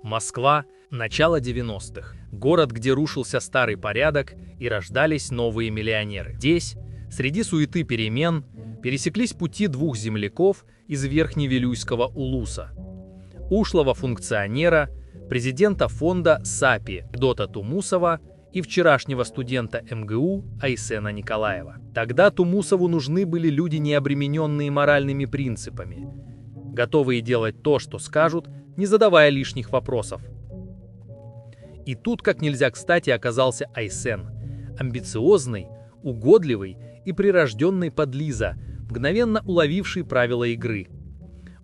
Москва, начало 90-х. Город, где рушился старый порядок и рождались новые миллионеры. Здесь, среди суеты перемен, пересеклись пути двух земляков из Верхневилюйского улуса. Ушлого функционера, президента фонда САПИ Федота Тумусова и вчерашнего студента МГУ Айсена Николаева. Тогда Тумусову нужны были люди, не обремененные моральными принципами, готовые делать то, что скажут, не задавая лишних вопросов. И тут как нельзя кстати оказался Айсен, амбициозный, угодливый и прирожденный подлиза, мгновенно уловивший правила игры.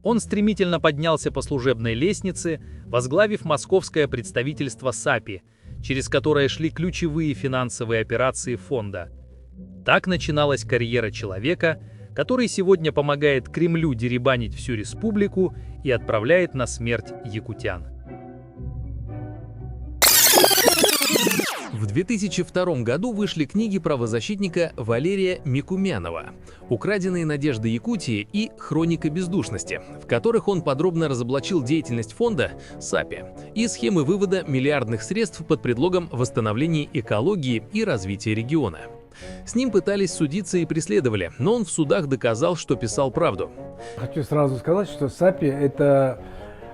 Он стремительно поднялся по служебной лестнице, возглавив московское представительство САПИ, через которое шли ключевые финансовые операции фонда. Так начиналась карьера человека, который сегодня помогает Кремлю деребанить всю республику и отправляет на смерть якутян. В 2002 году вышли книги правозащитника Валерия Микумянова «Украденные надежды Якутии» и «Хроника бездушности», в которых он подробно разоблачил деятельность фонда САПИ и схемы вывода миллиардных средств под предлогом восстановления экологии и развития региона. С ним пытались судиться и преследовали, но он в судах доказал, что писал правду. Хочу сразу сказать, что САПИ – это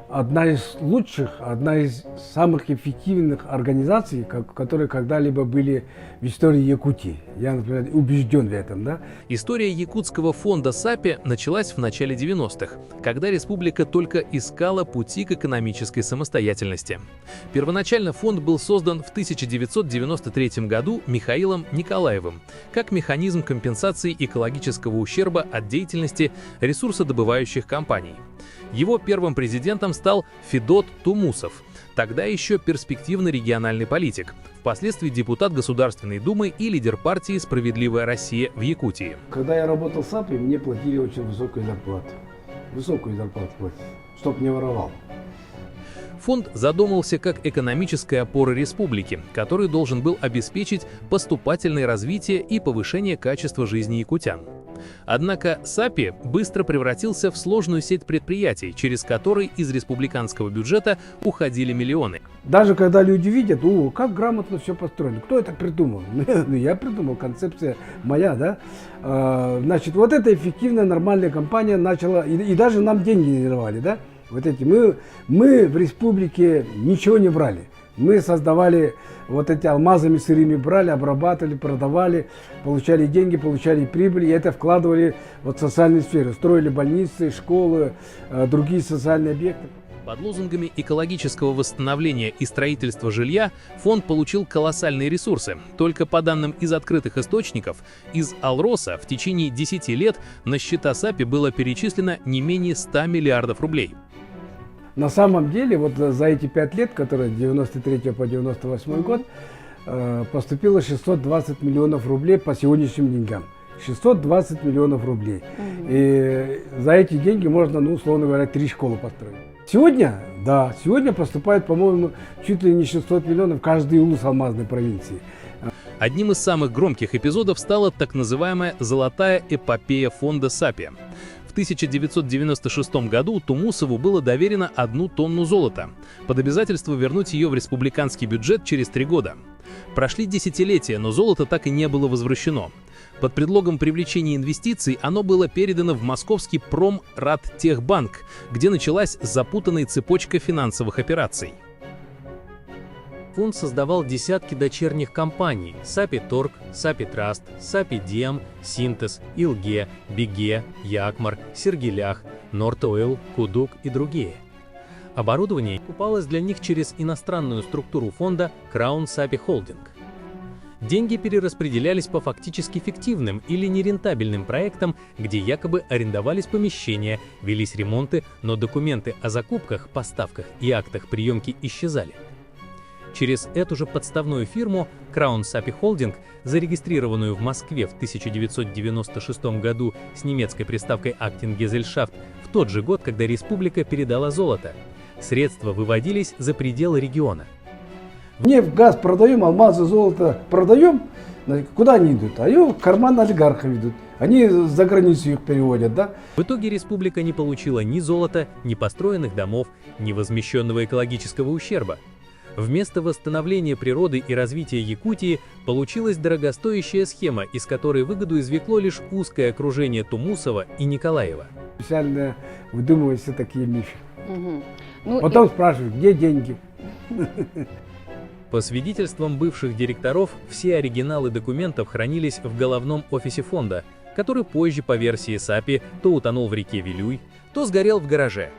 одна из лучших, одна из самых эффективных организаций, которые когда-либо были в истории Якутии. Я, например, убежден в этом. Да? История якутского фонда САПИ началась в начале 90-х, когда республика только искала пути к экономической самостоятельности. Первоначально фонд был создан в 1993 году Михаилом Николаевым как механизм компенсации экологического ущерба от деятельности ресурсодобывающих компаний. Его первым президентом стал Федот Тумусов, тогда еще перспективный региональный политик, впоследствии депутат Государственной Думы и лидер партии «Справедливая Россия» в Якутии. Когда я работал в САПИ, мне платили очень высокую зарплату. Высокую зарплату платили, чтоб не воровал. Фонд задумался как экономическая опора республики, который должен был обеспечить поступательное развитие и повышение качества жизни якутян. Однако САПИ быстро превратился в сложную сеть предприятий, через которые из республиканского бюджета уходили миллионы. Даже когда люди видят, как грамотно все построено, кто это придумал? Я придумал, концепция моя, да. Значит, вот эта эффективная, нормальная компания начала, и даже нам деньги не давали, да. Вот эти, мы в республике ничего не брали. Мы создавали вот эти алмазами сырыми брали, обрабатывали, продавали, получали деньги, получали прибыль, и это вкладывали в социальные сферы. Строили больницы, школы, другие социальные объекты. Под лозунгами экологического восстановления и строительства жилья фонд получил колоссальные ресурсы. Только по данным из открытых источников, из Алроса в течение 10 лет на счета САПИ было перечислено не менее 100 миллиардов рублей. На самом деле, вот за эти 5 лет, которые с 93 по 98 год, поступило 620 миллионов рублей по сегодняшним деньгам. 620 миллионов рублей. И за эти деньги можно, условно говоря, 3 школы построить. Сегодня, да, сегодня поступает, по-моему, чуть ли не 600 миллионов в каждый улус алмазной провинции. Одним из самых громких эпизодов стала так называемая «золотая эпопея фонда САПИ». В 1996 году Тумусову было доверено 1 тонну золота, под обязательство вернуть ее в республиканский бюджет через 3 года. Прошли десятилетия, но золото так и не было возвращено. Под предлогом привлечения инвестиций оно было передано в московский Промраттехбанк, где началась запутанная цепочка финансовых операций. Фонд создавал десятки дочерних компаний – САПИ Торг, САПИ Траст, САПИ Диам, Синтез, Илге, Биге, Якмар, Сергелях, Нортойл, Кудук и другие. Оборудование покупалось для них через иностранную структуру фонда Crown SAPI Holding. Деньги перераспределялись по фактически фиктивным или нерентабельным проектам, где якобы арендовались помещения, велись ремонты, но документы о закупках, поставках и актах приемки исчезали. Через эту же подставную фирму Crown SAPI Holding, зарегистрированную в Москве в 1996 году с немецкой приставкой Актингезельшафт в тот же год, когда республика передала золото, средства выводились за пределы региона. Нефть, газ продаем, алмазы, золото продаем, куда они идут? А ее в карман олигархов идут. Они за границу их переводят, да? В итоге республика не получила ни золота, ни построенных домов, ни возмещенного экологического ущерба. Вместо восстановления природы и развития Якутии получилась дорогостоящая схема, из которой выгоду извлекло лишь узкое окружение Тумусова и Николаева. Специально выдумываются такие мифы. Мгм. Ну, Потом спрашивают, где деньги? По свидетельствам бывших директоров, все оригиналы документов хранились в головном офисе фонда, который позже, по версии САПИ, то утонул в реке Вилюй, то сгорел в гараже.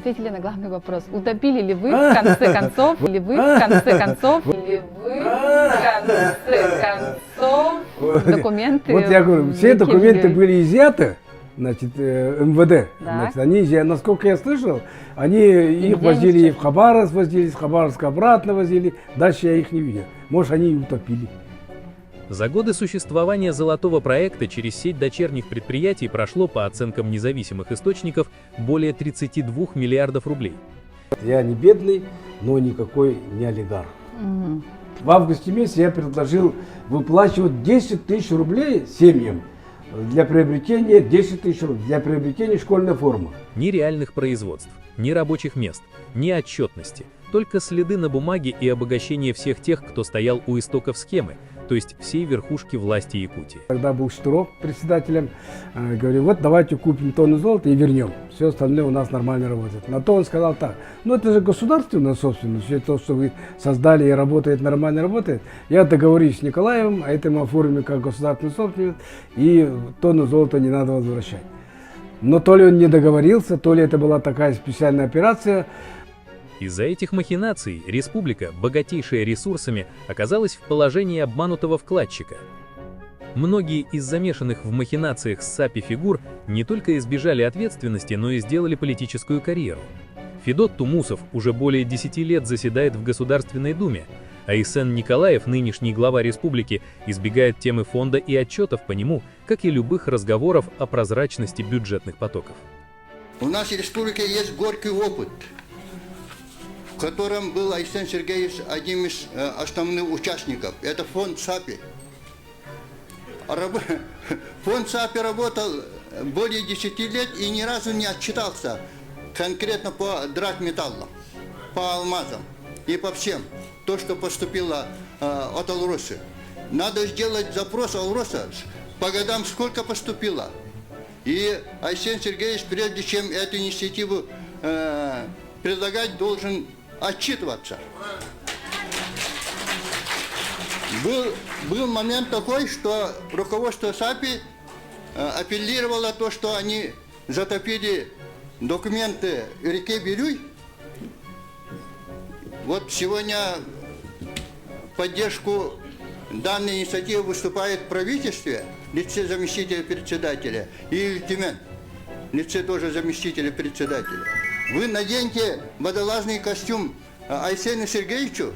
ответили на главный вопрос. Утопили ли вы в конце концов, или вы в конце концов, или вы в конце концов документы? Вот я говорю, все в реке документы Вилюй? были изъяты, значит, МВД. Значит, они, насколько я слышал, они их возили в Хабаровск, возили, из Хабаровска обратно возили. Дальше я их не видел. Может, они и утопили. За годы существования золотого проекта через сеть дочерних предприятий прошло, по оценкам независимых источников, более 32 миллиардов рублей. Я не бедный, но никакой не олигарх. Мгм. В августе месяце я предложил выплачивать 10 тысяч рублей семьям для приобретения 10 тысяч рублей для приобретения школьной формы. Ни реальных производств, ни рабочих мест, ни отчетности, только следы на бумаге и обогащение всех тех, кто стоял у истоков схемы, то есть всей верхушки власти Якутии. Тогда был Штуров председателем, говорю, вот давайте купим тонну золота и вернем. Все остальное у нас нормально работает. На то он сказал так, ну это же государственная собственность, все то, что вы создали и работает, нормально работает. Я договорюсь с Николаевым, а это мы оформим как государственную собственность, и тонну золота не надо возвращать. Но то ли он не договорился, то ли это была такая специальная операция. Из-за этих махинаций республика, богатейшая ресурсами, оказалась в положении обманутого вкладчика. Многие из замешанных в махинациях с САПИ фигур не только избежали ответственности, но и сделали политическую карьеру. Федот Тумусов уже более 10 лет заседает в Государственной Думе, а Исен Николаев, нынешний глава республики, избегает темы фонда и отчетов по нему, как и любых разговоров о прозрачности бюджетных потоков. У нас в республике есть горький опыт, в котором был Айсен Сергеевич одним из основных участников. Это фонд САПИ. Фонд САПИ работал более 10 лет и ни разу не отчитался конкретно по драгметаллам, по алмазам и по всем. То, что поступило от Алросы. Надо сделать запрос Алроса по годам, сколько поступило. И Айсен Сергеевич, прежде чем эту инициативу предлагать, должен отчитываться. Был момент такой, что руководство САПИ апеллировало то, что они затопили документы в реке Вилюй. Вот сегодня в поддержку данной инициативы выступает правительство, в лице заместителя председателя, и Тюмень, в лице тоже заместителя председателя. Вы наденьте водолазный костюм Айсену Сергеевичу,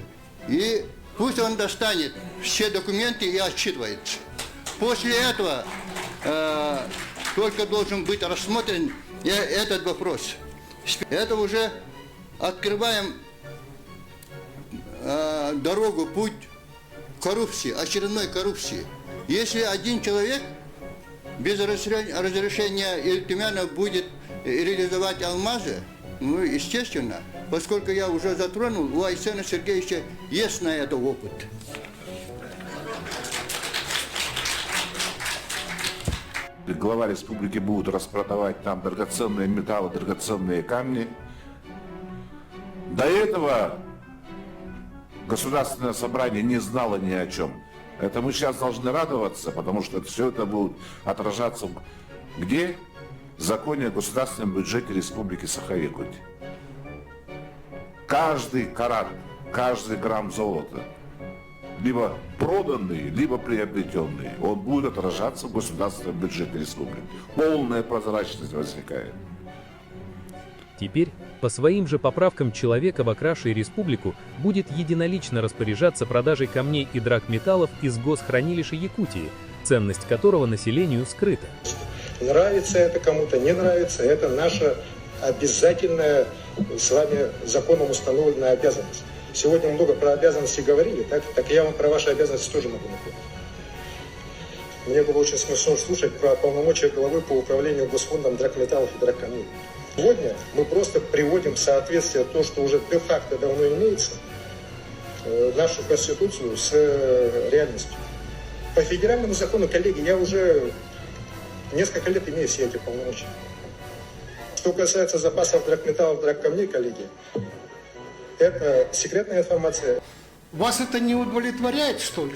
и пусть он достанет все документы и отчитывается. После этого только должен быть рассмотрен этот вопрос. Это уже открываем дорогу, путь коррупции, очередной коррупции. Если один человек без разрешения Ильтумяна будет реализовать алмазы, ну, естественно, поскольку я уже затронул, у Айсена Сергеевича есть на это опыт. Глава республики будет распродавать нам драгоценные металлы, драгоценные камни. До этого Государственное собрание не знало ни о чем. Это мы сейчас должны радоваться, потому что все это будет отражаться где? В законе о государственном бюджете Республики Саха-Якутия. Каждый карат, каждый грамм золота, либо проданный, либо приобретенный, он будет отражаться в государственном бюджете республики. Полная прозрачность возникает. Теперь, по своим же поправкам, человек, обокравший республику, будет единолично распоряжаться продажей камней и драгметаллов из госхранилища Якутии, ценность которого населению скрыта. Нравится это кому-то, не нравится, это наша обязательная с вами законом установленная обязанность. Сегодня много про обязанности говорили, так я вам про ваши обязанности тоже могу напомнить. мне было очень смешно слушать про полномочия главы по управлению Госфондом драгметаллов и драгкамней. Сегодня мы просто приводим в соответствие то, что уже де-факто давно имеется, нашу Конституцию с реальностью. По федеральному закону, коллеги, я уже несколько лет имею все эти полномочия. Что касается запасов драгметаллов, драгкамней, коллеги, это секретная информация. Вас это не удовлетворяет, что ли?